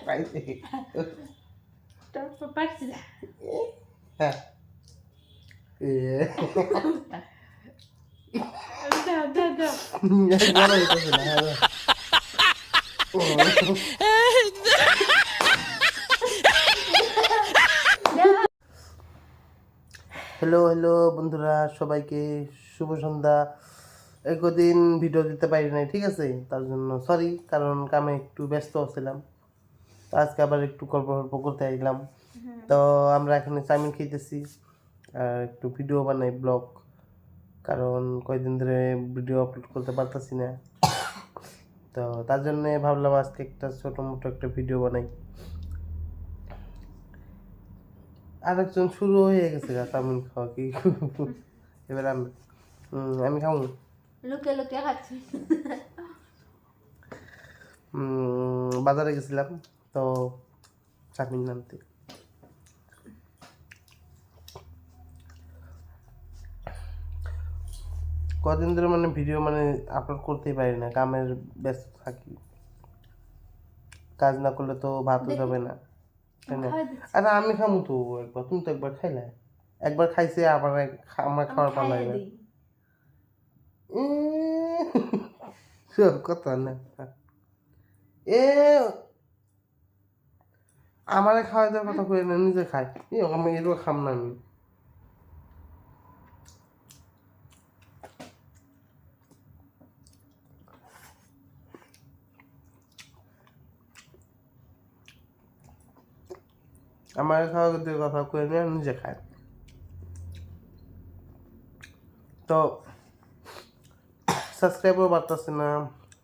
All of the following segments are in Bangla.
পাইছে তোর পারছি না হ্যাঁ দাও দাও দাও বড় হইতেছে না হ্যালো হ্যালো বন্ধুরা, সবাইকে শুভ সন্ধ্যা। এই কদিন ভিডিও দিতে পারি নাই, ঠিক আছে? তার জন্য সরি, কারণ কামে একটু ব্যস্ত ছিলাম। তো আজকে আবার একটু গল্প গল্প করতে আইলাম। তো আমরা এখানে চাউমিন খেতেছি আর একটু ভিডিও বানাই, ব্লগ, কারণ কয়েকদিন ধরে ভিডিও আপলোড করতে পারতেছি না। তো তার জন্যে ভাবলাম আজকে একটা ছোটো মোটো একটা ভিডিও বানাই। আরেকজন শুরু হয়ে গেছে চাউমিন খাওয়া, কি এবার আমি খাবো। লুকে লুকে খাচ্ছি বাজারে গেছিলাম তো চাউমিন আনতে। কদিন ধরে মানে ভিডিও মানে আপলোড করতেই পারি না, কামের ব্যস্ত থাকি। কাজ না করলে তো ভাতও যাবে না, তাই না? আরে আমি খামু তো একবার, তুমি তো একবার খাইলে। একবার খাইছে আবার আমার খাওয়ার পালা এবার। কথা না এ আমারে খাওয়া দেওয়ার কথা কই না, নিজে খাই। আমি এরকম খাম না আমি। আমার খাওয়া দেওয়ার কথা কই না, নিজে খাই। তো সাবস্ক্রাইবও বাড়তেছে না,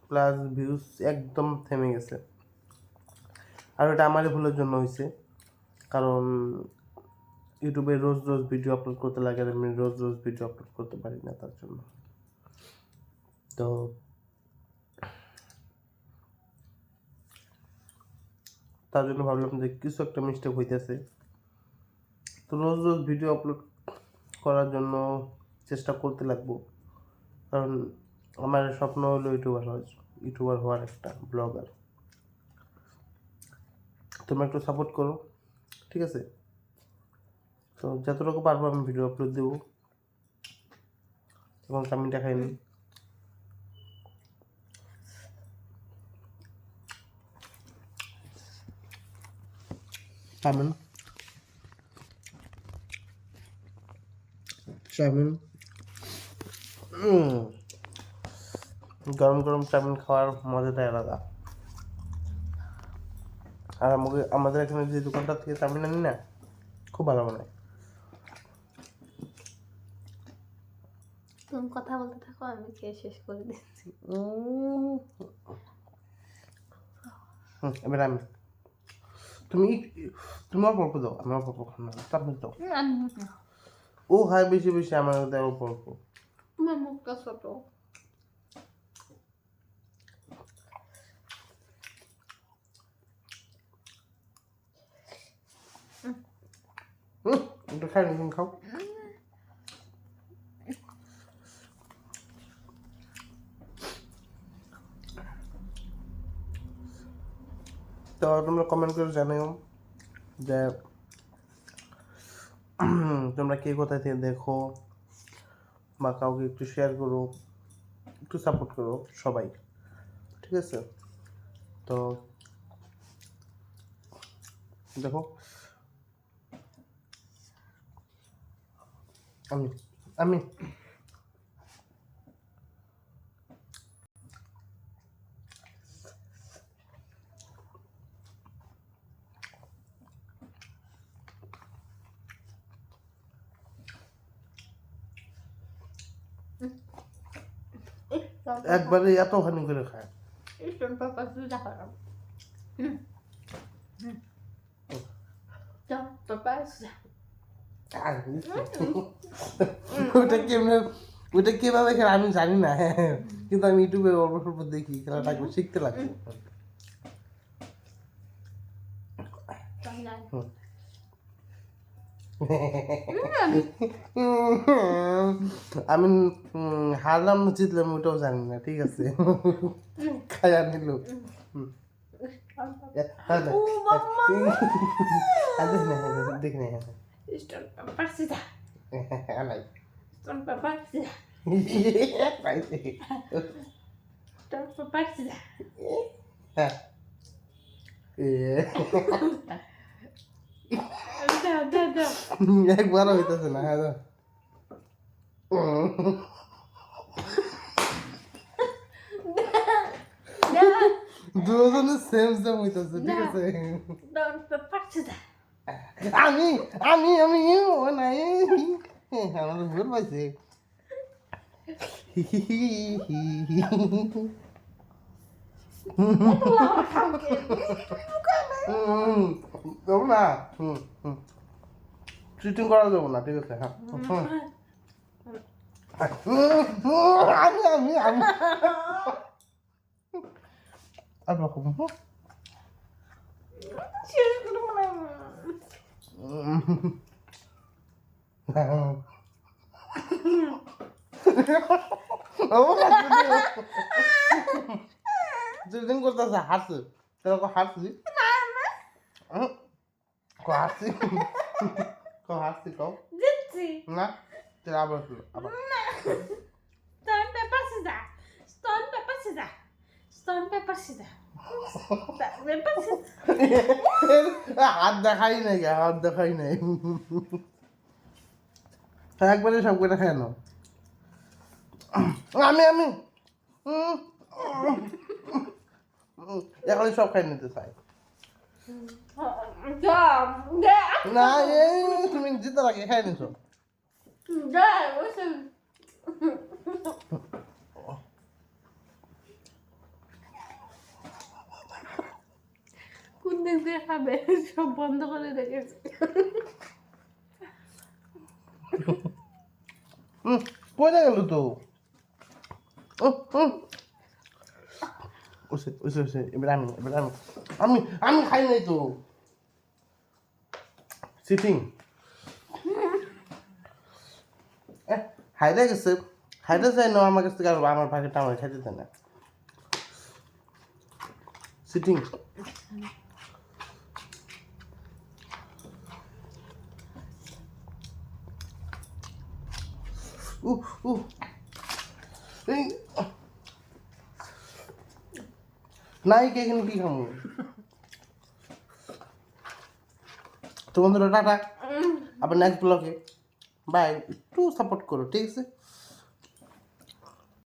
প্লাস ভিউজ একদম থেমে গেছে। আর ওটা আমারই ভুলের জন্য হয়েছে, কারণ ইউটিউবে রোজ রোজ ভিডিও আপলোড করতে লাগে, আর আমি রোজ রোজ ভিডিও আপলোড করতে পারি না তার জন্য। তো তার জন্য ভাবলাম যে কিছু একটা মিস্টেক হইতেছে। তো রোজ রোজ ভিডিও আপলোড করার জন্য চেষ্টা করতে লাগবো, কারণ আমার স্বপ্ন হলো ইউটিউবার হওয়ার, একটা ব্লগার। তোমরা একটু সাপোর্ট করো, ঠিক আছে? তো যতটুকু পারবো আমি ভিডিও আপলোড দেবো। তখন চাউমিনটা খাইনি। চাউমিন চাউমিন গরম গরম চাউমিন খাওয়ার মজাটাই আলাদা। আর আমাদের এখানে যে দোকানটা থেকে চাউমিন আনি না, খুব ভালো বানায়। তুমি কথা বলতে থাকো, আমি খেয়ে শেষ করে দিচ্ছি। এবার আমি তুমি তুমি অল্প অল্প দাও, আমি অল্প অল্প খান না, চাউমিন দাও। ও খায় বেশি বেশি, আমার দেয় অল্প অল্প। তোমার মুখটা ছোট। একটু খাই না, তুমি খাও। তো তোমরা কমেন্ট করে জানাও যে তোমরা কে কোথায় থেকে দেখো, বা কাউকে একটু শেয়ার করো, একটু সাপোর্ট করো সবাই, ঠিক আছে? তো দেখো আমি আমি একবারে এতখানি করে খায়। ওটা কেমনে, ওটা কিভাবে খেলে আমি জানি না, কিন্তু আমি ইউটিউবে অল্প স্বল্প দেখি, খেলাটা শিখতে লাগবে। আমি হারলাম না জিতলাম ওটাও জানি না, ঠিক আছে? খায়া নিল। ও বাবা দেখ না স্টোন পেপার সিধা নাই স্টোন পেপার সিধা পাইছে স্টোন পেপার সিধা হ্যাঁ দাও একবার হইতেছে না হ্যাঁ দুজনে সেম সেম হইতেছে ঠিক আছে স্টোন পেপার সিধা আমি আমি আমি ও নাই আমাদের ভুল পাইছে দেবো না চিটিং করা যাবো না ঠিক আছে হ্যাঁ আমি আমি আমি আর রকম শেষ করে মনে চিটিং করতেছে হাসছে তোর হাসছি হাসছি হাসছি কও জিতছি না তোর আবার আবার স্টোন পেপার সিধা স্টোন পেপার সিধা স্টোন পেপার সিধা পেপার সিধা হাত দেখাই নাই হাত দেখাই নাই একবারে সব করে খাই নাও আমি আমি এখন সব খাই নিতে চাই না এই তুমি জিতে লাগে খাই নিছো কোন দিক দিয়ে খাবে সব বন্ধ করে রেখেছে পড়ে গেল তো ওসে ওসে ওসে এবার আমি আমি আমি খাই নাই তো সিটিং হাইডে গেছে হাইডে যাই না আমার কাছ থেকে আর আমার ভাগেরটা আমার খাইতে দেয় না সিটিং এই নাই কে এখানে কি খামো তো বন্ধুরা টাটা আবার নেক্সট ব্লগে বাই একটু সাপোর্ট করো ঠিক আছে